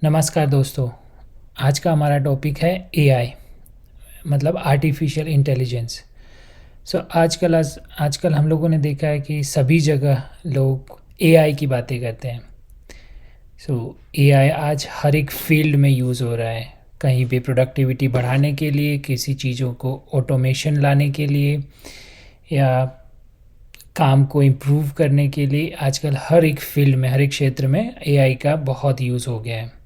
नमस्कार दोस्तों। आज का हमारा टॉपिक है एआई, मतलब आर्टिफिशियल इंटेलिजेंस। आजकल हम लोगों ने देखा है कि सभी जगह लोग एआई की बातें करते हैं। एआई आज हर एक फील्ड में यूज़ हो रहा है, कहीं पे प्रोडक्टिविटी बढ़ाने के लिए, किसी चीज़ों को ऑटोमेशन लाने के लिए, या काम को इम्प्रूव करने के लिए। आजकल हर एक फील्ड में, हर एक क्षेत्र में एआई का बहुत यूज़ हो गया है।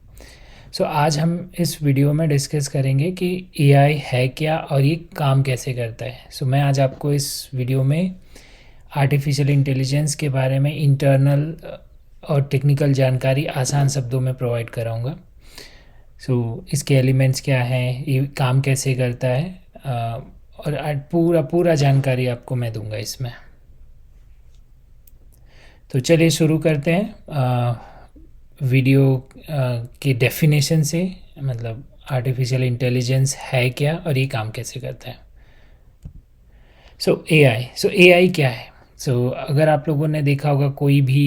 आज हम इस वीडियो में डिस्कस करेंगे कि एआई है क्या और ये काम कैसे करता है। मैं आज आपको इस वीडियो में आर्टिफिशियल इंटेलिजेंस के बारे में इंटरनल और टेक्निकल जानकारी आसान शब्दों में प्रोवाइड कराऊंगा। इसके एलिमेंट्स क्या हैं, ये काम कैसे करता है, और आज पूरा जानकारी आपको मैं दूंगा इसमें। तो चलिए शुरू करते हैं वीडियो की डेफिनेशन से, मतलब आर्टिफिशियल इंटेलिजेंस है क्या और ये काम कैसे करता है। एआई क्या है। अगर आप लोगों ने देखा होगा कोई भी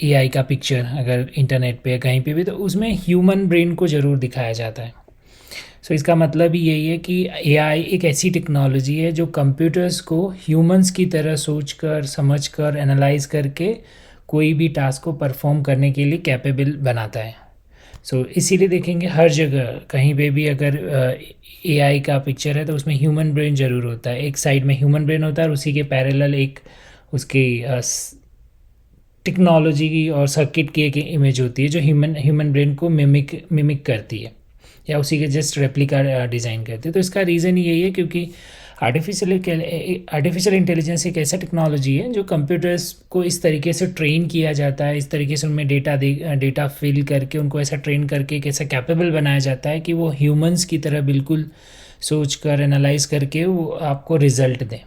एआई का पिक्चर अगर इंटरनेट पे या कहीं पे भी, तो उसमें ह्यूमन ब्रेन को ज़रूर दिखाया जाता है। इसका मतलब ही यही है कि एआई एक ऐसी टेक्नोलॉजी है जो कंप्यूटर्स को ह्यूमंस की तरह सोचकर, समझकर, एनालाइज करके कोई भी टास्क को परफॉर्म करने के लिए कैपेबल बनाता है। इसीलिए देखेंगे हर जगह कहीं पे भी अगर एआई का पिक्चर है तो उसमें ह्यूमन ब्रेन ज़रूर होता है। एक साइड में ह्यूमन ब्रेन होता है और उसी के पैरेलल एक उसकी टेक्नोलॉजी की और सर्किट की एक इमेज होती है जो ह्यूमन ब्रेन को मिमिक करती है, या उसी के जस्ट रेप्लिका डिज़ाइन करते हैं। तो इसका रीज़न यही है क्योंकि आर्टिफिशियल इंटेलिजेंस एक ऐसा टेक्नोलॉजी है जो कंप्यूटर्स को इस तरीके से ट्रेन किया जाता है, इस तरीके से उनमें डेटा फिल करके उनको ऐसा ट्रेन करके एक ऐसा कैपेबल बनाया जाता है कि वो ह्यूमंस की तरह बिल्कुल सोच कर, एनालाइज करके वो आपको रिजल्ट दें।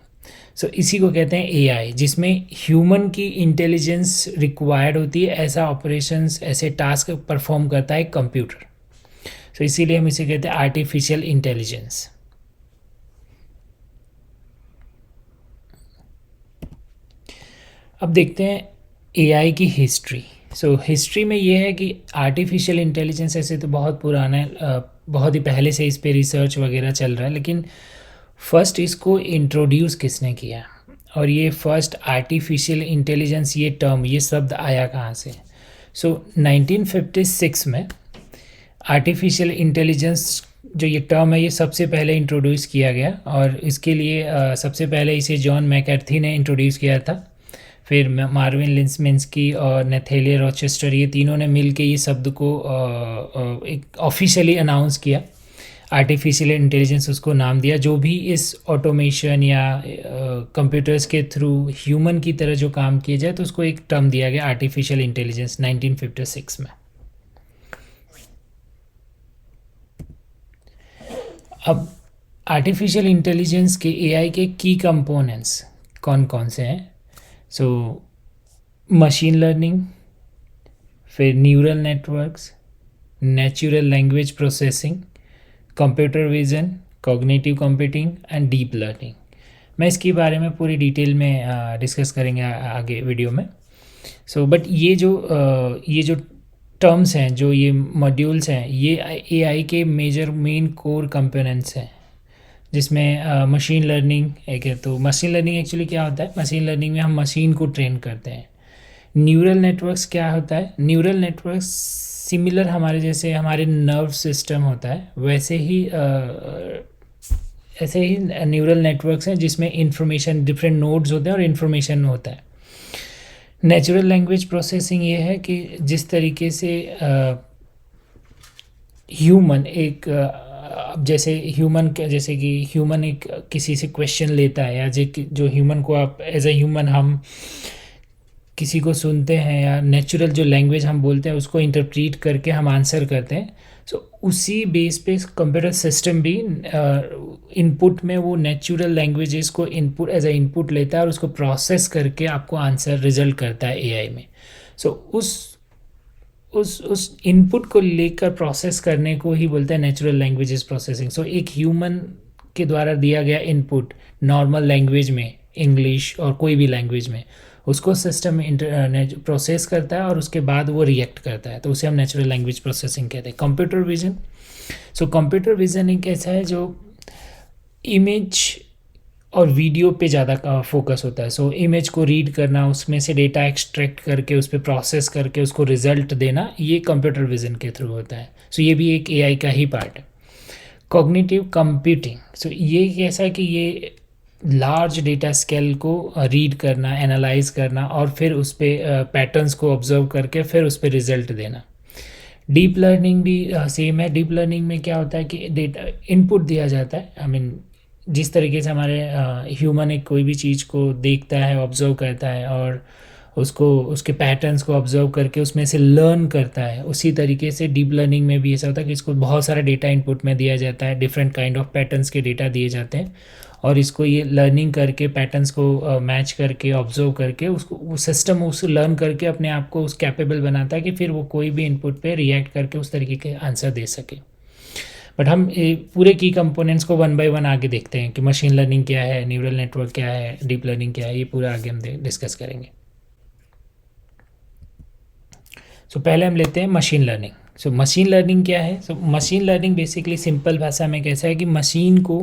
इसी को कहते हैं एआई, जिसमें ह्यूमन की इंटेलिजेंस रिक्वायर्ड होती है। ऐसा ऑपरेशंस, ऐसे टास्क परफॉर्म करता है कंप्यूटर। इसीलिए हम इसे कहते हैं आर्टिफिशियल इंटेलिजेंस। अब देखते हैं एआई की हिस्ट्री। हिस्ट्री में ये है कि आर्टिफिशियल इंटेलिजेंस ऐसे तो बहुत पुराना है, बहुत ही पहले से इस पे रिसर्च वगैरह चल रहा है, लेकिन फर्स्ट इसको इंट्रोड्यूस किसने किया, और ये फर्स्ट आर्टिफिशियल इंटेलिजेंस, ये टर्म, ये शब्द आया कहाँ से। 1956 में आर्टिफिशियल इंटेलिजेंस जो ये टर्म है ये सबसे पहले इंट्रोड्यूस किया गया, और इसके लिए सबसे पहले इसे जॉन मैकर्थी ने इंट्रोड्यूस किया था। फिर मार्विन लिंसमिंस्की और नेथेलिया रॉचेस्टर, ये तीनों ने मिल के ये शब्द को एक ऑफिशियली अनाउंस किया। आर्टिफिशियल इंटेलिजेंस उसको नाम दिया। जो भी इस ऑटोमेशन या कंप्यूटर्स के थ्रू ह्यूमन की तरह जो काम किया जाए तो उसको एक टर्म दिया गया आर्टिफिशियल इंटेलिजेंस 1956 में। अब आर्टिफिशियल इंटेलिजेंस के एआई के की कंपोनेंट्स कौन कौन से हैं। मशीन लर्निंग, फिर neural networks, natural language processing, computer vision, cognitive computing and deep learning. मैं इसके बारे में पूरी डिटेल में डिस्कस करेंगे आगे वीडियो में। बट ये जो टर्म्स हैं, जो ये मॉड्यूल्स हैं, ये एआई के मेन कोर कंपोनेंट्स हैं, जिसमें मशीन लर्निंग एक है। तो मशीन लर्निंग एक्चुअली क्या होता है, मशीन लर्निंग में हम मशीन को ट्रेन करते हैं। न्यूरल नेटवर्क्स क्या होता है, न्यूरल नेटवर्क्स सिमिलर हमारे जैसे हमारे नर्व सिस्टम होता है, वैसे ही ऐसे ही न्यूरल नेटवर्क्स हैं जिसमें इंफॉर्मेशन, डिफरेंट नोड्स होते हैं और इन्फॉर्मेशन होता है। नेचुरल लैंग्वेज प्रोसेसिंग ये है कि जिस तरीके से ह्यूमन एक जैसे कि ह्यूमन एक किसी से क्वेश्चन लेता है, या जो ह्यूमन को आप एज ए ह्यूमन हम किसी को सुनते हैं, या नेचुरल जो लैंग्वेज हम बोलते हैं उसको इंटरप्रीट करके हम आंसर करते हैं। उसी बेस पे कंप्यूटर सिस्टम भी इनपुट में वो नेचुरल लैंग्वेजेस को इनपुट एज ए इनपुट लेता है और उसको प्रोसेस करके आपको आंसर रिजल्ट करता है एआई में। उस इनपुट को लेकर प्रोसेस करने को ही बोलते हैं नेचुरल लैंग्वेजेस प्रोसेसिंग। एक ह्यूमन के द्वारा दिया गया इनपुट नॉर्मल लैंग्वेज में, इंग्लिश और कोई भी लैंग्वेज में, उसको सिस्टम प्रोसेस करता है और उसके बाद वो रिएक्ट करता है, तो उसे हम नेचुरल लैंग्वेज प्रोसेसिंग कहते हैं। Computer vision, so computer vision एक ऐसा है जो इमेज और वीडियो पे ज़्यादा फोकस होता है। सो इमेज को रीड करना, उसमें से डेटा एक्सट्रैक्ट करके उस पर प्रोसेस करके उसको रिजल्ट देना, ये कंप्यूटर विजन के थ्रू होता है। सो ये भी एक एआई का ही पार्ट है। कॉग्निटिव कंप्यूटिंग, सो ये कैसा है कि ये लार्ज डेटा स्केल को रीड करना, एनालाइज करना और फिर उस पर पैटर्न्स को ऑब्जर्व करके फिर उस पर रिजल्ट देना। डीप लर्निंग भी सेम है। डीप लर्निंग में क्या होता है कि डेटा इनपुट दिया जाता है, आई मीन जिस तरीके से हमारे ह्यूमन एक कोई भी चीज़ को देखता है, ऑब्जर्व करता है और उसको उसके पैटर्न्स को ऑब्जर्व करके उसमें से लर्न करता है, उसी तरीके से डीप लर्निंग में भी ऐसा होता है कि इसको बहुत सारा डेटा इनपुट में दिया जाता है, डिफरेंट काइंड ऑफ पैटर्न्स के डेटा दिए जाते हैं और इसको ये लर्निंग करके पैटर्न्स को मैच करके ऑब्जर्व करके उसको वो सिस्टम उस लर्न करके अपने आप को उस कैपेबल बनाता है कि फिर वो कोई भी इनपुट पे रिएक्ट करके उस तरीके के आंसर दे सके। बट हम पूरे की कंपोनेंट्स को वन बाय वन आगे देखते हैं कि मशीन लर्निंग क्या है, न्यूरल नेटवर्क क्या है, डीप लर्निंग क्या है, ये पूरा आगे हम डिस्कस करेंगे। सो पहले हम लेते हैं machine learning. So machine learning क्या है? So machine learning basically simple भाषा में कैसा है कि मशीन को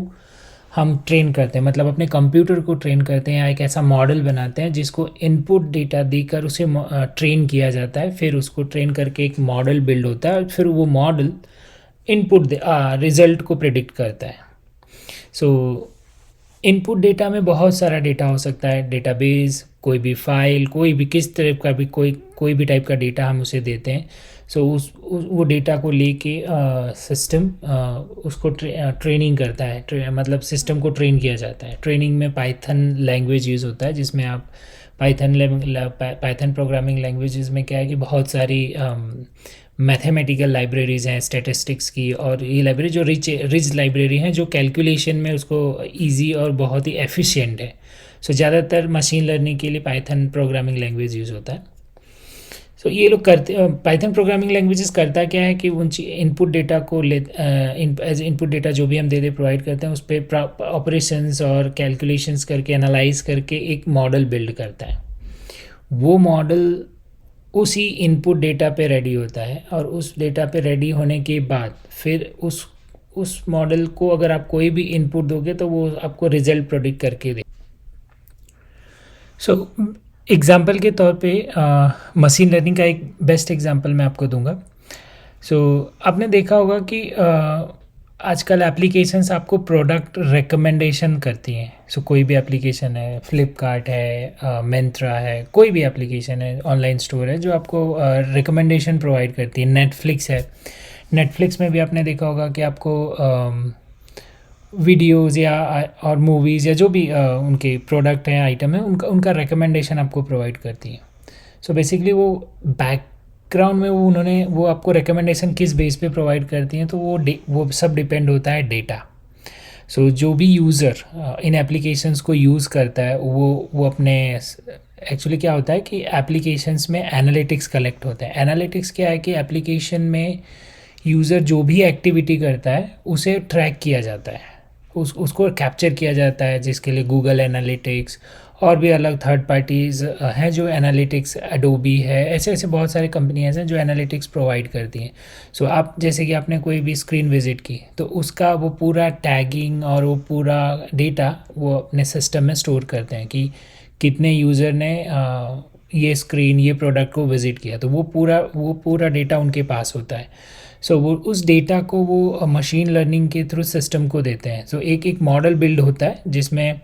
हम ट्रेन करते हैं, मतलब अपने कंप्यूटर को ट्रेन करते हैं या एक ऐसा मॉडल बनाते हैं जिसको इनपुट डेटा देकर उसे ट्रेन किया जाता है, फिर उसको ट्रेन करके एक मॉडल बिल्ड होता है और फिर वो मॉडल इनपुट रिजल्ट को प्रिडिक्ट करता है। सो इनपुट डेटा में बहुत सारा डेटा हो सकता है, डेटाबेस, कोई भी फाइल, कोई भी किस तरह का भी कोई भी टाइप का डेटा हम उसे देते हैं। सो वो डेटा को लेके सिस्टम उसको ट्रेनिंग करता है, मतलब सिस्टम को ट्रेन किया जाता है। ट्रेनिंग में पाइथन लैंग्वेज यूज़ होता है, जिसमें आप पाइथन प्रोग्रामिंग लैंग्वेजेस में क्या है कि बहुत सारी मैथमेटिकल लाइब्रेरीज़ हैं स्टैटिस्टिक्स की, और ये लाइब्रेरी जो रिच लाइब्रेरी हैं जो कैलकुलेशन में उसको इजी और बहुत ही एफिशिएंट है। सो ज़्यादातर मशीन लर्निंग के लिए पाइथन प्रोग्रामिंग लैंग्वेज यूज़ होता है। सो ये लोग करते पाइथन प्रोग्रामिंग लैंग्वेजेस करता क्या है कि उन इनपुट डेटा को एज इनपुट डेटा जो भी हम दे प्रोवाइड करते हैं उस पर ऑपरेशंस और कैलकुलेशंस करके एनालाइज करके एक मॉडल बिल्ड करता है। वो मॉडल उसी इनपुट डेटा पे रेडी होता है और उस डेटा पे रेडी होने के बाद फिर उस मॉडल को अगर आप कोई भी इनपुट दोगे तो वो आपको रिजल्ट प्रोडिक्ट करके दे। सो एग्ज़ाम्पल के तौर पे मशीन लर्निंग का एक बेस्ट एग्ज़ाम्पल मैं आपको दूंगा। सो आपने देखा होगा कि आजकल एप्लीकेशंस आपको प्रोडक्ट रिकमेंडेशन करती हैं। सो कोई भी एप्लीकेशन है, फ्लिपकार्ट है, मिंत्रा है, कोई भी एप्लीकेशन है, ऑनलाइन स्टोर है जो आपको रिकमेंडेशन प्रोवाइड करती है। नेटफ्लिक्स है, नेटफ्लिक्स में भी आपने देखा होगा कि आपको वीडियोज़ या और मूवीज़ या जो भी उनके प्रोडक्ट हैं, आइटम है, उनका रिकमेंडेशन आपको प्रोवाइड करती हैं। सो बेसिकली वो बैकग्राउंड में वो आपको रिकमेंडेशन किस बेस पे प्रोवाइड करती हैं, तो वो सब डिपेंड होता है डेटा। सो जो भी यूज़र इन एप्लीकेशंस को यूज़ करता है वो अपने एक्चुअली क्या होता है कि एप्लीकेशंस में एनालिटिक्स कलेक्ट होता है। एनालिटिक्स क्या है कि एप्लीकेशन में यूज़र जो भी एक्टिविटी करता है उसे ट्रैक किया जाता है, उसको कैप्चर किया जाता है, जिसके लिए गूगल एनालिटिक्स और भी अलग थर्ड पार्टीज़ हैं जो एनालिटिक्स, एडोबी है, ऐसे बहुत सारी कंपनियां हैं जो एनालिटिक्स प्रोवाइड करती हैं। सो आप जैसे कि आपने कोई भी स्क्रीन विज़िट की तो उसका वो पूरा टैगिंग और वो पूरा डेटा वो अपने सिस्टम में स्टोर करते हैं कि कितने यूज़र ने ये स्क्रीन, ये प्रोडक्ट को विज़िट किया, तो वो पूरा डेटा उनके पास होता है। सो वो उस डेटा को वो मशीन लर्निंग के थ्रू सिस्टम को देते हैं। सो एक मॉडल बिल्ड होता है जिसमें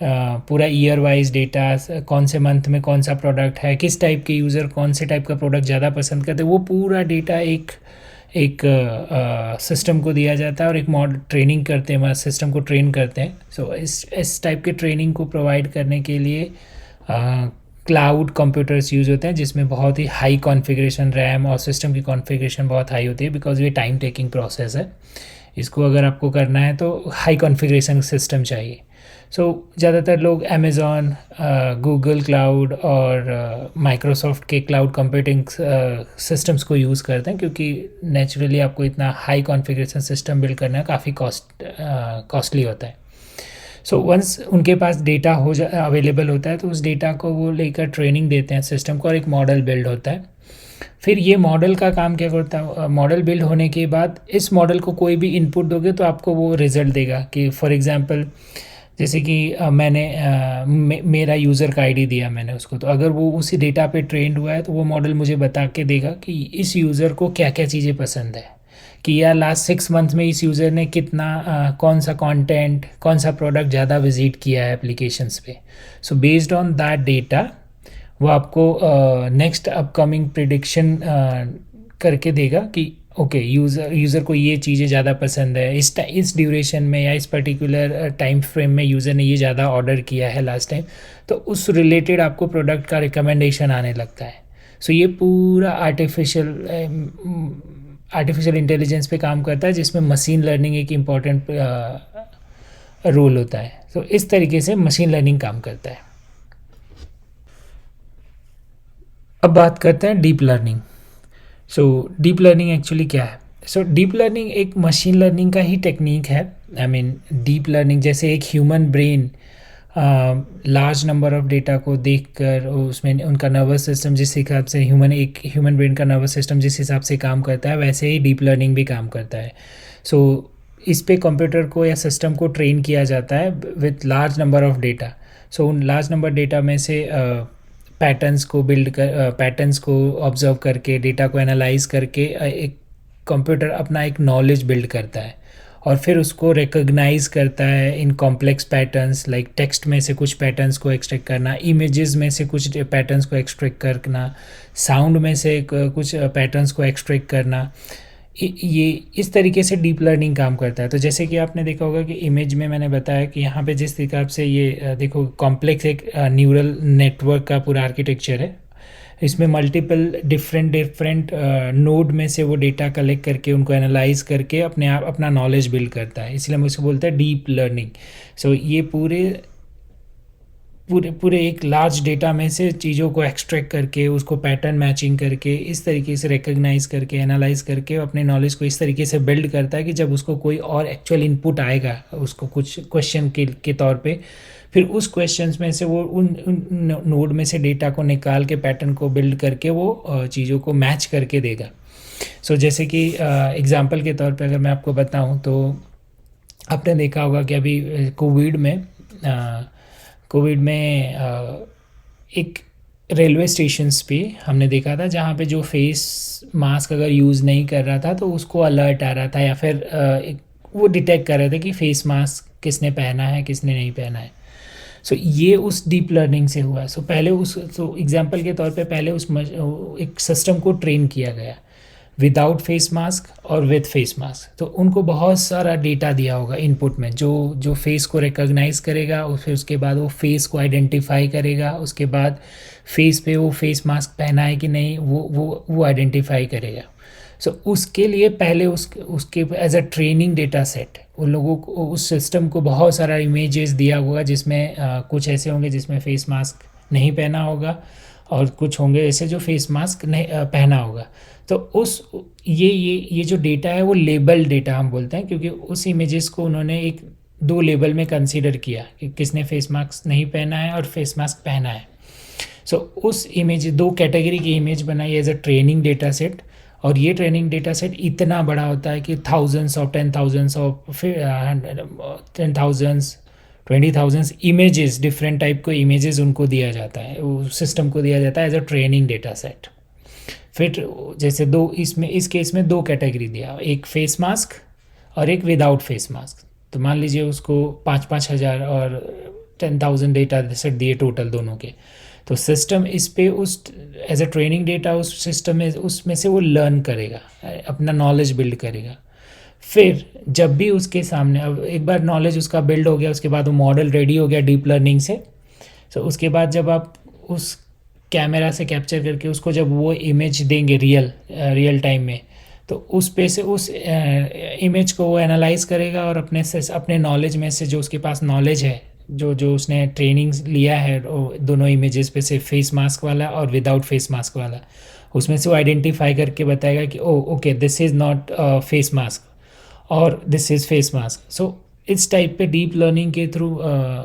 पूरा ईयर वाइज डेटा, कौन से मंथ में कौन सा प्रोडक्ट है, किस टाइप के यूज़र कौन से टाइप का प्रोडक्ट ज़्यादा पसंद करते हैं, वो पूरा डेटा एक सिस्टम को दिया जाता है और एक मॉडल ट्रेनिंग करते हैं, सिस्टम को ट्रेन करते हैं। सो इस टाइप के ट्रेनिंग को प्रोवाइड करने के लिए क्लाउड कंप्यूटर्स यूज़ होते हैं जिसमें बहुत ही हाई कॉन्फ़िगरेशन रैम और सिस्टम की कॉन्फ़िगरेशन बहुत हाई होती है, बिकॉज ये टाइम टेकिंग प्रोसेस है। इसको अगर आपको करना है तो हाई कॉन्फ़िगरेशन सिस्टम चाहिए। सो ज़्यादातर लोग अमेज़ॉन, गूगल क्लाउड और माइक्रोसॉफ्ट के क्लाउड कंप्यूटिंग सिस्टम्स को यूज़ करते हैं, क्योंकि नेचुरली आपको इतना हाई कॉन्फ़िगरेशन सिस्टम बिल्ड करना काफ़ी कॉस्टली होता है। सो वंस उनके पास डेटा अवेलेबल होता है तो उस डेटा को वो लेकर ट्रेनिंग देते हैं सिस्टम को और एक मॉडल बिल्ड होता है। फिर ये मॉडल का काम क्या करता है, मॉडल बिल्ड होने के बाद इस मॉडल को कोई भी इनपुट दोगे तो आपको वो रिजल्ट देगा। कि फॉर एग्जांपल जैसे कि मेरा यूज़र का आईडी दिया मैंने उसको, तो अगर वो उसी डेटा पे ट्रेंड हुआ है तो वो मॉडल मुझे बता के देगा कि इस यूज़र को क्या क्या चीज़ें पसंद है, कि यार लास्ट 6 मंथ में इस यूज़र ने कितना कौन सा कंटेंट कौन सा प्रोडक्ट ज़्यादा विजिट किया है एप्लीकेशंस पे। सो बेस्ड ऑन दैट डेटा वो आपको नेक्स्ट अपकमिंग प्रिडिक्शन करके देगा कि ओके यूज़र को ये चीज़ें ज़्यादा पसंद है, इस ड्यूरेशन में या इस पर्टिकुलर टाइम फ्रेम में यूज़र ने ये ज़्यादा ऑर्डर किया है लास्ट टाइम, तो उस रिलेटेड आपको प्रोडक्ट का रिकमेंडेशन आने लगता है। सो ये पूरा आर्टिफिशियल इंटेलिजेंस पे काम करता है, जिसमें मशीन लर्निंग एक इम्पॉर्टेंट रोल होता है। तो इस तरीके से मशीन लर्निंग काम करता है। अब बात करते हैं deep learning. So deep learning actually क्या है? सो डीप लर्निंग एक मशीन लर्निंग का ही टेक्निक है। आई मीन डीप लर्निंग जैसे एक human brain large number of data को देखकर उसमें उनका नर्वस सिस्टम जिस हिसाब से ह्यूमन ब्रेन का नर्वस सिस्टम जिस हिसाब से काम करता है, वैसे ही डीप लर्निंग भी काम करता है। सो इस पे कंप्यूटर को या सिस्टम को ट्रेन किया जाता है with large number of data. So उन लार्ज नंबर डेटा में से पैटर्न्स को ऑब्जर्व करके डेटा को एनालाइज करके एक कंप्यूटर अपना एक नॉलेज बिल्ड करता है और फिर उसको रिकॉग्नाइज करता है in complex patterns, like text में से कुछ पैटर्न्स को एक्सट्रैक्ट करना, इमेजेस में से कुछ पैटर्न्स को एक्सट्रैक्ट करना, साउंड में से कुछ पैटर्न्स को एक्सट्रैक्ट करना। ये इस तरीके से डीप लर्निंग काम करता है। तो जैसे कि आपने देखा होगा कि इमेज में मैंने बताया कि यहाँ पे जिस हिसाब से ये देखो कॉम्प्लेक्स एक न्यूरल नेटवर्क का पूरा आर्किटेक्चर है, इसमें मल्टीपल डिफरेंट नोड में से वो डेटा कलेक्ट करके उनको एनालाइज करके अपने आप अपना नॉलेज बिल्ड करता है, इसलिए हम उसको बोलते हैं डीप लर्निंग। सो ये पूरे एक लार्ज डेटा में से चीज़ों को एक्सट्रैक्ट करके उसको पैटर्न मैचिंग करके इस तरीके से रिकॉग्नाइज करके एनालाइज करके अपने नॉलेज को इस तरीके से बिल्ड करता है कि जब उसको कोई और एक्चुअल इनपुट आएगा उसको कुछ क्वेश्चन के तौर पे, फिर उस क्वेश्चंस में से वो उन नोड में से डेटा को निकाल के पैटर्न को बिल्ड करके वो चीज़ों को मैच करके देगा। सो जैसे कि एग्जांपल के तौर पे अगर मैं आपको बताऊं तो आपने देखा होगा कि अभी कोविड में एक रेलवे स्टेशंस पे हमने देखा था जहाँ पे जो फेस मास्क अगर यूज़ नहीं कर रहा था तो उसको अलर्ट आ रहा था या फिर वो डिटेक्ट कर रहे थे कि फेस मास्क किसने पहना है किसने नहीं पहना है। सो ये उस डीप लर्निंग से हुआ। सो पहले एग्जांपल के तौर पे पहले एक सिस्टम को ट्रेन किया गया विदाउट फेस मास्क और विद फेस मास्क, तो उनको बहुत सारा डेटा दिया होगा इनपुट में जो फेस को रिकॉग्नाइज करेगा, फिर उसके बाद वो फेस को आइडेंटिफाई करेगा, उसके बाद फेस पे वो फेस मास्क पहना है कि नहीं वो आइडेंटिफाई करेगा। सो उसके लिए पहले उसके as a training data set उन लोगों को उस सिस्टम को बहुत सारा इमेजेस दिया होगा जिसमें कुछ ऐसे होंगे जिसमें फेस मास्क नहीं पहना होगा और कुछ होंगे ऐसे जो फेस मास्क नहीं पहना होगा। तो ये जो डेटा है वो लेबल डेटा हम बोलते हैं, क्योंकि उस इमेजेस को उन्होंने एक दो लेबल में कंसीडर किया कि किसने फेस मास्क नहीं पहना है और फेस मास्क पहना है। सो उस इमेज दो कैटेगरी की इमेज बनाई as a training data set, और ये ट्रेनिंग डेटा सेट इतना बड़ा होता है कि thousands of 20,000 images different type को इमेजेस उनको दिया जाता है, वो सिस्टम को दिया जाता है as a training data set. फिर जैसे इस केस में दो कैटेगरी दिया, एक फेस मास्क और एक विदाउट फेस मास्क। तो मान लीजिए उसको 5,000 और 10,000 डेटा सेट दिए टोटल दोनों के, तो सिस्टम इस पे उस एज अ ट्रेनिंग डेटा उस सिस्टम में उसमें से वो लर्न करेगा, अपना नॉलेज बिल्ड करेगा। फिर जब भी उसके सामने अब एक बार नॉलेज उसका बिल्ड हो गया, उसके बाद वो मॉडल रेडी हो गया डीप लर्निंग से, तो उसके बाद जब आप उस कैमरा से कैप्चर करके उसको जब वो इमेज देंगे रियल टाइम में, तो उस पे से उस इमेज को वो एनालाइज करेगा और अपने नॉलेज में से जो उसके पास नॉलेज है जो उसने ट्रेनिंग लिया है दोनों इमेजेस पे से फेस मास्क वाला और विदाउट फेस मास्क वाला, उसमें से वो आइडेंटिफाई करके बताएगा कि okay this is not face mask और दिस इज़ फेस मास्क। सो इस टाइप पे डीप लर्निंग के थ्रू,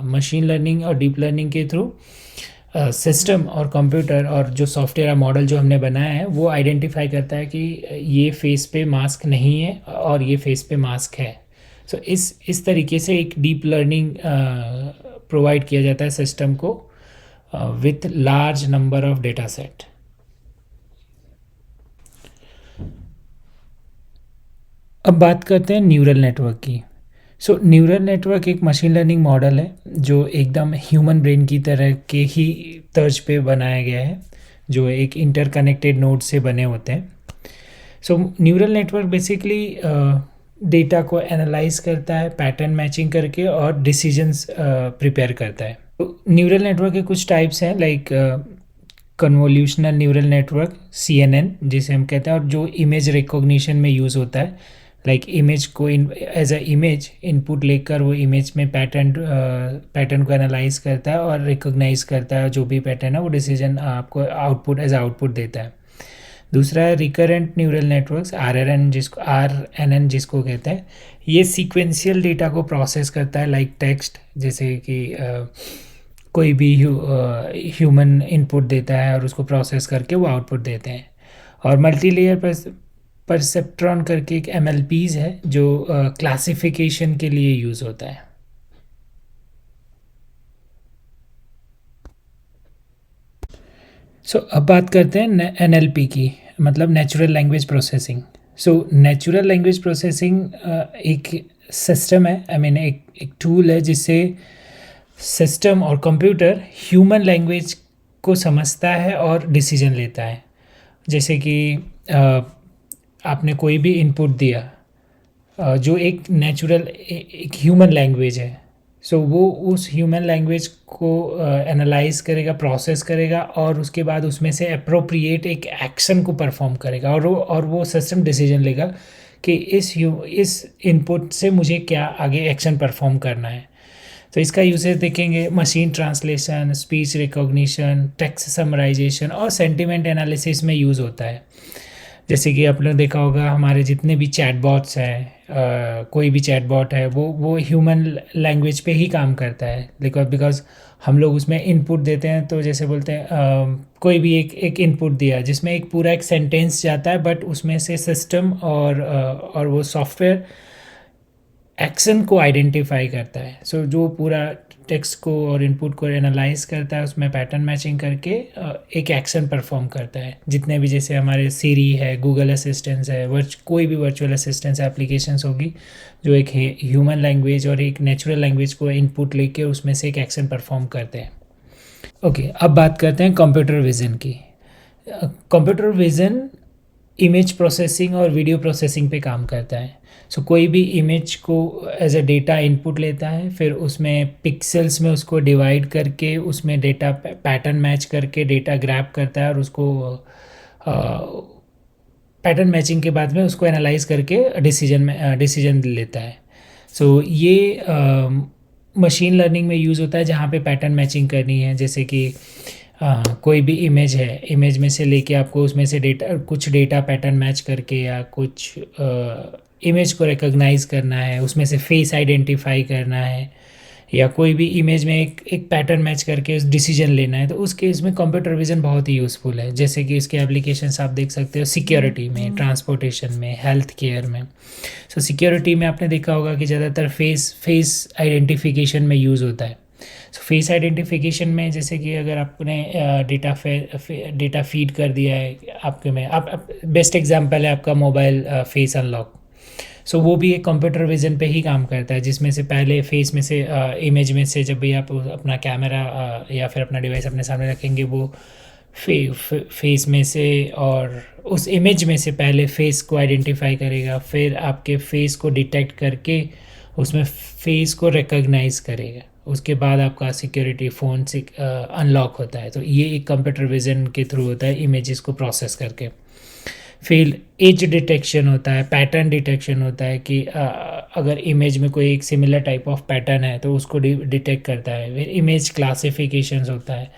मशीन लर्निंग और डीप लर्निंग के थ्रू सिस्टम और कंप्यूटर और जो सॉफ्टवेयर मॉडल जो हमने बनाया है वो आइडेंटिफाई करता है कि ये फेस पे मास्क नहीं है और ये फेस पे मास्क है। सो इस तरीके से एक डीप लर्निंग प्रोवाइड किया जाता है सिस्टम को with large number of data set. अब बात करते हैं न्यूरल नेटवर्क की। सो न्यूरल नेटवर्क एक मशीन लर्निंग मॉडल है जो एकदम ह्यूमन ब्रेन की तरह के ही तर्ज पे बनाया गया है, जो एक इंटरकनेक्टेड नोड से बने होते हैं। सो न्यूरल नेटवर्क बेसिकली डेटा को एनालाइज करता है पैटर्न मैचिंग करके और डिसीजंस प्रिपेयर करता है। न्यूरल नेटवर्क के कुछ टाइप्स हैं, like convolutional neural network CNN जिसे हम कहते हैं, और जो इमेज रिकॉग्निशन में यूज़ होता है, लाइक इमेज को एज अ इमेज इनपुट लेकर वो इमेज में पैटर्न को एनालाइज करता है और रिकॉग्नाइज करता है, जो भी पैटर्न है वो डिसीजन आपको आउटपुट एज आउटपुट देता है। दूसरा है रिकरेंट न्यूरल नेटवर्क्स, RNN जिसको कहते हैं। ये सीक्वेंशियल डेटा को प्रोसेस करता है, लाइक टेक्स्ट, जैसे कि कोई भी ह्यूमन इनपुट देता है और उसको प्रोसेस करके वो आउटपुट देते हैं। और मल्टी लेयर परसेप्ट्रॉन करके एक MLPs है जो क्लासिफिकेशन के लिए यूज़ होता है। सो अब बात करते हैं NLP की, मतलब natural language processing. So natural language processing एक सिस्टम है, एक टूल है जिससे सिस्टम और कंप्यूटर ह्यूमन लैंग्वेज को समझता है और डिसीजन लेता है। जैसे कि आपने कोई भी इनपुट दिया जो एक नेचुरल एक ह्यूमन लैंग्वेज है, सो वो उस ह्यूमन लैंग्वेज को एनालाइज करेगा, प्रोसेस करेगा और उसके बाद उसमें से अप्रोप्रिएट एक एक्शन को परफॉर्म करेगा और वो सिस्टम डिसीजन लेगा कि इस इनपुट से मुझे क्या आगे एक्शन परफॉर्म करना है। तो इसका यूसेज देखेंगे machine translation, speech recognition, text summarisation और सेंटिमेंट एनालिसिस में यूज़ होता है। जैसे कि आपने देखा होगा हमारे जितने भी चैटबॉट्स हैं, कोई भी चैटबॉट है वो ह्यूमन लैंग्वेज पे ही काम करता है, बिकॉज हम लोग उसमें इनपुट देते हैं। तो जैसे बोलते हैं कोई भी एक इनपुट दिया जिसमें एक पूरा एक सेंटेंस जाता है, बट उसमें से सिस्टम और वो सॉफ्टवेयर एक्शन को आइडेंटिफाई करता है। सो जो पूरा टेक्स्ट को और इनपुट को एनालाइज करता है, उसमें पैटर्न मैचिंग करके एक एक्शन परफॉर्म करता है। जितने भी जैसे हमारे सीरी है, गूगल असिस्टेंस है, कोई भी वर्चुअल असिस्टेंस एप्लीकेशंस होगी जो एक ह्यूमन लैंग्वेज और एक नेचुरल लैंग्वेज को इनपुट लेके उसमें से एक एक्शन परफॉर्म करते हैं। ओके, अब बात करते हैं कंप्यूटर विज़न की। कंप्यूटर विज़न इमेज प्रोसेसिंग और वीडियो प्रोसेसिंग पे काम करता है। सो कोई भी इमेज को एज अ डेटा इनपुट लेता है, फिर उसमें पिक्सेल्स में उसको डिवाइड करके उसमें डेटा पैटर्न मैच करके डेटा ग्रैब करता है और उसको पैटर्न मैचिंग के बाद में उसको एनालाइज करके डिसीजन लेता है। सो ये मशीन लर्निंग में यूज़ होता है जहाँ पे पैटर्न मैचिंग करनी है। जैसे कि कोई भी इमेज है, इमेज में से लेके आपको उसमें से कुछ डेटा पैटर्न मैच करके या कुछ इमेज को रिकॉग्नाइज करना है, उसमें से फेस आइडेंटिफाई करना है, या कोई भी इमेज में एक पैटर्न मैच करके उस डिसीजन लेना है। तो उस केस में कंप्यूटर विज़न बहुत ही यूज़फुल है। जैसे कि इसके एप्लीकेशंस आप देख सकते हो सिक्योरिटी में, ट्रांसपोर्टेशन में, हेल्थ केयर में। सो सिक्योरिटी में आपने देखा होगा कि ज़्यादातर फेस आइडेंटिफिकेशन में यूज़ होता है। सो फेस आइडेंटिफिकेशन में जैसे कि अगर आपने डेटा फीड कर दिया है आपके में, आप बेस्ट एग्जांपल है आपका मोबाइल फेस अनलॉक। सो वो भी एक कंप्यूटर विज़न पे ही काम करता है, जिसमें से पहले फेस में से इमेज में से जब भी आप अपना कैमरा या फिर अपना डिवाइस अपने सामने रखेंगे, वो फेस में से और उस इमेज में से पहले फेस को आइडेंटिफाई करेगा, फिर आपके फेस को डिटेक्ट करके उसमें फेस को रिकॉग्नाइज करेगा, उसके बाद आपका सिक्योरिटी फ़ोन से अनलॉक होता है। तो ये एक कंप्यूटर विज़न के थ्रू होता है, इमेजेस को प्रोसेस करके। फिर एज डिटेक्शन होता है, पैटर्न डिटेक्शन होता है कि अगर इमेज में कोई एक सिमिलर टाइप ऑफ पैटर्न है तो उसको डिटेक्ट करता है। फिर इमेज क्लासिफिकेशंस होता है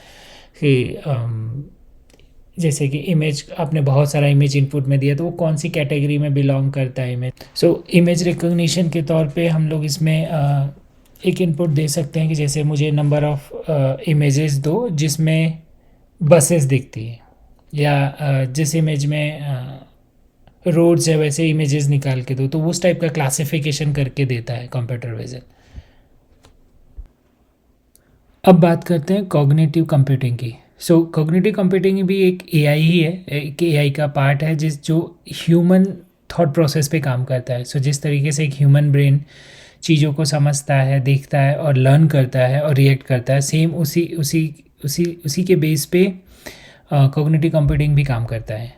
कि जैसे कि इमेज आपने बहुत सारा इमेज इनपुट में दिया तो वो कौन सी कैटेगरी में बिलोंग करता है इमेज। सो इमेज रिकॉग्निशन के तौर पे हम लोग इसमें एक इनपुट दे सकते हैं कि जैसे मुझे नंबर ऑफ इमेजेस दो जिसमें बसेस दिखती है, या जिस इमेज में रोड्स है वैसे इमेजेस निकाल के दो, तो उस टाइप का क्लासिफिकेशन करके देता है कंप्यूटर विजन। अब बात करते हैं कॉग्निटिव कंप्यूटिंग की। सो कॉग्निटिव कंप्यूटिंग भी एक एआई ही है, एक एआई का पार्ट है जो ह्यूमन थॉट प्रोसेस पे काम करता है। सो जिस तरीके से एक ह्यूमन ब्रेन चीज़ों को समझता है, देखता है और लर्न करता है और रिएक्ट करता है, सेम उसी उसी उसी उसी के बेस पे कॉग्निटिव कंप्यूटिंग भी काम करता है।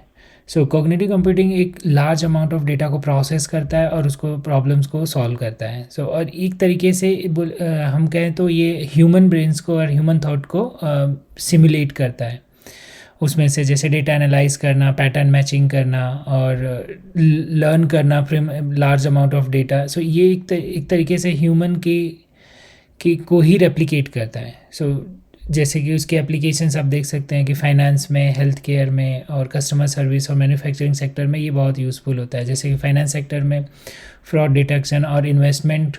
सो कॉग्निटिव कंप्यूटिंग एक लार्ज अमाउंट ऑफ डेटा को प्रोसेस करता है और उसको प्रॉब्लम्स को सॉल्व करता है। सो और एक तरीके से हम कहें तो ये ह्यूमन ब्रेन्स को और ह्यूमन थॉट को सिमुलेट करता है। उसमें से जैसे डेटा एनालाइज करना, पैटर्न मैचिंग करना और लर्न करना from large amount of data. So ये एक तरीके से ह्यूमन की को ही रेप्लिकेट करता है। सो जैसे कि उसके एप्लीकेशंस आप देख सकते हैं कि फाइनेंस में, हेल्थ केयर में और कस्टमर सर्विस और मैन्युफैक्चरिंग सेक्टर में ये बहुत यूज़फुल होता है। जैसे कि फाइनेंस सेक्टर में फ्रॉड डिटेक्शन और इन्वेस्टमेंट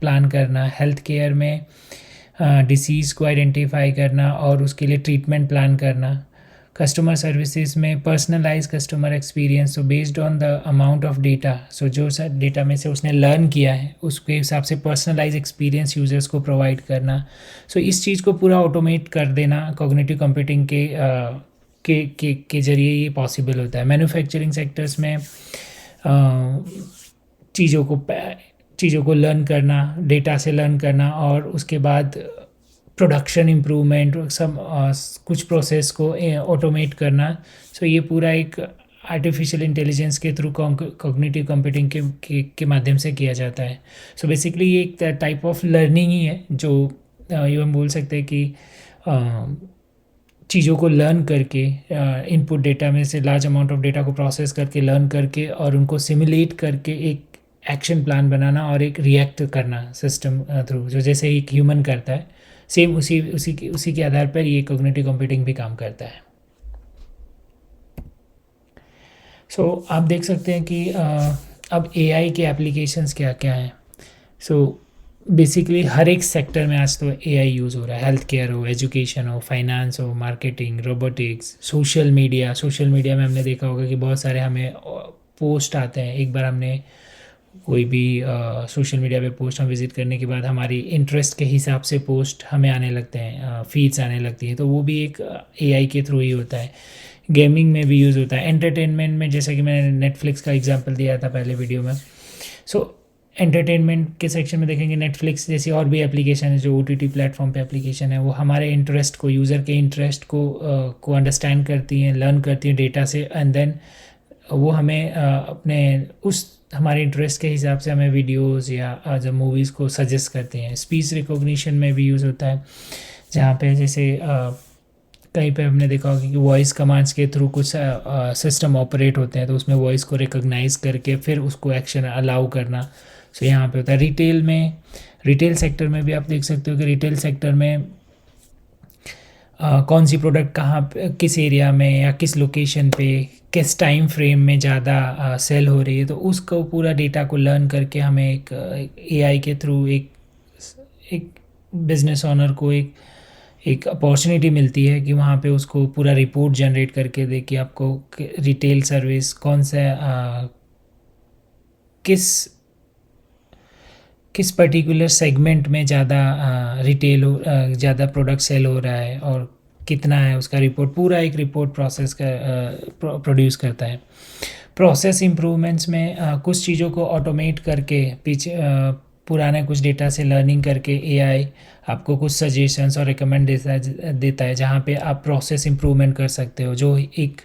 प्लान करना, हेल्थ केयर में डिसीज़ को आइडेंटिफाई करना और उसके लिए ट्रीटमेंट प्लान करना, कस्टमर सर्विसेज में personalise customer experience. So based on the amount of data, so जो डेटा में से उसने लर्न किया है उसके हिसाब से पर्सनलाइज एक्सपीरियंस यूजर्स को प्रोवाइड करना। सो इस चीज़ को पूरा ऑटोमेट कर देना कॉग्निटिव कंप्यूटिंग के जरिए ये पॉसिबल होता है। मैन्युफैक्चरिंग सेक्टर्स में चीज़ों को लर्न करना, डेटा से लर्न करना और उसके बाद प्रोडक्शन इम्प्रूवमेंट, सब कुछ प्रोसेस को ऑटोमेट करना। सो ये पूरा एक आर्टिफिशियल इंटेलिजेंस के थ्रू कॉग्निटिव कंप्यूटिंग के माध्यम से किया जाता है। सो बेसिकली ये एक टाइप ऑफ लर्निंग ही है जो ये हम बोल सकते हैं कि चीज़ों को लर्न करके, इनपुट डेटा में से लार्ज अमाउंट ऑफ डेटा को प्रोसेस करके, लर्न करके और उनको सिमुलेट करके एक एक्शन प्लान बनाना और एक रिएक्ट करना सिस्टम थ्रू, जो जैसे एक ह्यूमन करता है सेम उसी के आधार पर ये कॉग्निटिव कंप्यूटिंग भी काम करता है। सो आप देख सकते हैं कि अब एआई के एप्लीकेशंस क्या क्या हैं। सो बेसिकली हर एक सेक्टर में आज तो एआई यूज़ हो रहा है। हेल्थ केयर हो, एजुकेशन हो, फाइनेंस हो, मार्केटिंग, रोबोटिक्स, सोशल मीडिया में हमने देखा होगा कि बहुत सारे हमें पोस्ट आते हैं। एक बार हमने कोई भी सोशल मीडिया पे पोस्ट हम विज़िट करने के बाद हमारी इंटरेस्ट के हिसाब से पोस्ट हमें आने लगते हैं, फीड्स आने लगती हैं, तो वो भी एक एआई के थ्रू ही होता है। गेमिंग में भी यूज़ होता है, एंटरटेनमेंट में, जैसा कि मैंने नेटफ्लिक्स का एग्जांपल दिया था पहले वीडियो में। सो एंटरटेनमेंट के सेक्शन में देखेंगे नेटफ्लिक्स जैसी और भी एप्लीकेशन है जो ओटीटी प्लेटफॉर्म पे एप्लीकेशन है, वो हमारे इंटरेस्ट को, यूज़र के इंटरेस्ट को अंडरस्टैंड करती हैं, लर्न करती हैं डेटा से, एंड देन वो हमें अपने उस हमारे इंटरेस्ट के हिसाब से हमें वीडियोस या जब मूवीज़ को सजेस्ट करते हैं। स्पीच रिकॉग्निशन में भी यूज़ होता है, जहाँ पे जैसे कहीं पे हमने देखा होगा कि वॉइस कमांड्स के थ्रू कुछ सिस्टम ऑपरेट होते हैं, तो उसमें वॉइस को रिकॉग्नाइज करके फिर उसको एक्शन अलाउ करना। सो यहाँ पे होता है। रिटेल सेक्टर में भी आप देख सकते हो कि रिटेल सेक्टर में कौन सी प्रोडक्ट कहाँ किस एरिया में या किस लोकेशन पे किस टाइम फ्रेम में ज़्यादा सेल हो रही है, तो उसको पूरा डेटा को लर्न करके हमें एक एआई के थ्रू एक बिजनेस ओनर को एक अपॉर्चुनिटी मिलती है कि वहाँ पे उसको पूरा रिपोर्ट जनरेट करके दे कि आपको रिटेल सर्विस कौन सा किस पर्टिकुलर सेगमेंट में ज़्यादा ज़्यादा प्रोडक्ट सेल हो रहा है और कितना है, उसका रिपोर्ट, पूरा एक रिपोर्ट प्रोड्यूस करता है। प्रोसेस इम्प्रूवमेंट्स में कुछ चीज़ों को ऑटोमेट करके पीछे पुराने कुछ डेटा से लर्निंग करके एआई आपको कुछ सजेशंस और रिकमेंड देता है जहाँ पे आप प्रोसेस इम्प्रूवमेंट कर सकते हो, जो एक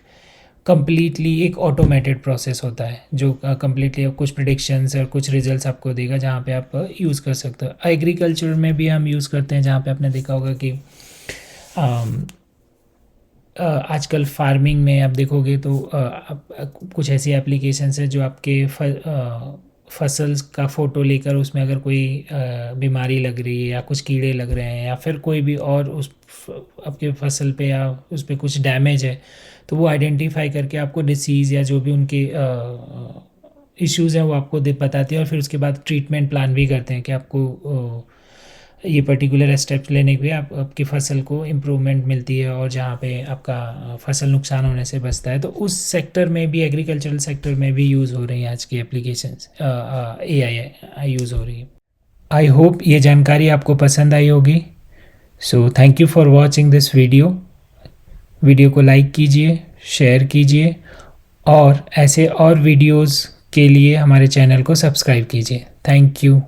कम्प्लीटली एक ऑटोमेटेड प्रोसेस होता है, जो कम्प्लीटली कुछ प्रिडिक्शंस और कुछ रिजल्ट्स आपको देगा, जहाँ पे आप यूज़ कर सकते हो। एग्रीकल्चर में भी हम यूज़ करते हैं, जहाँ पे आपने देखा होगा कि आजकल फार्मिंग में आप देखोगे तो कुछ ऐसी एप्लीकेशंस है जो आपके फसल का फ़ोटो लेकर उसमें अगर कोई बीमारी लग रही है या कुछ कीड़े लग रहे हैं या फिर कोई भी और उस आपके फसल पे या उस पे कुछ डैमेज है, तो वो आइडेंटिफाई करके आपको डिसीज़ या जो भी उनके इश्यूज़ हैं वो आपको बताती है, और फिर उसके बाद ट्रीटमेंट प्लान भी करते हैं कि आपको ये पर्टिकुलर स्टेप्स लेने के लिए आपकी फ़सल को इम्प्रूवमेंट मिलती है और जहाँ पे आपका फसल नुकसान होने से बचता है। तो उस सेक्टर में भी, एग्रीकल्चरल सेक्टर में भी यूज़ हो रही हैं आज की एप्लीकेशंस, AI यूज़ हो रही है। आई होप ये जानकारी आपको पसंद आई होगी। So thank you for watching this video को लाइक कीजिए, शेयर कीजिए और ऐसे और वीडियोज़ के लिए हमारे चैनल को सब्सक्राइब कीजिए। Thank you.